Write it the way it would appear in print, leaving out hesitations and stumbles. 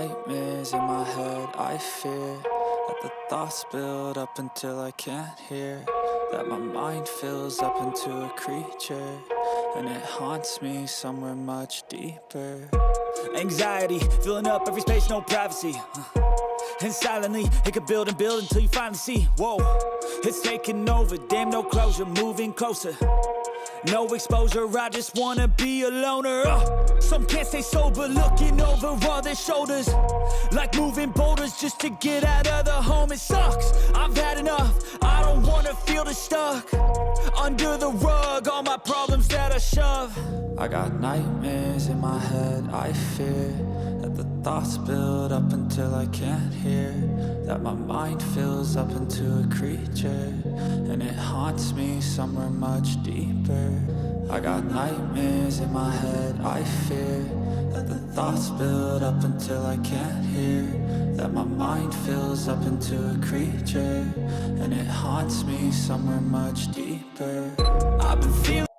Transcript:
nightmares in my head, I fear that the thoughts build up until I can't hear, that my mind fills up into a creature, and it haunts me somewhere much deeper. Anxiety, filling up every space, no privacy. And silently, it could build and build until you finally see, whoa, it's taking over, damn, no closure, moving closer. No exposure, I just wanna be a loner. Some can't stay sober, looking over all their shoulders, like moving boulders just to get out of the home. It sucks, I've had enough, I don't wanna feel the stuck under the rug, all my problems that I shove. I got nightmares in my head, I fear that the thoughts build up until I can't hear, that my mind fills up into a creature, and it haunts me somewhere much deeper. I got nightmares in my head, I fear that the thoughts build up until I can't hear, that my mind fills up into a creature, and it haunts me somewhere much deeper. I've been feeling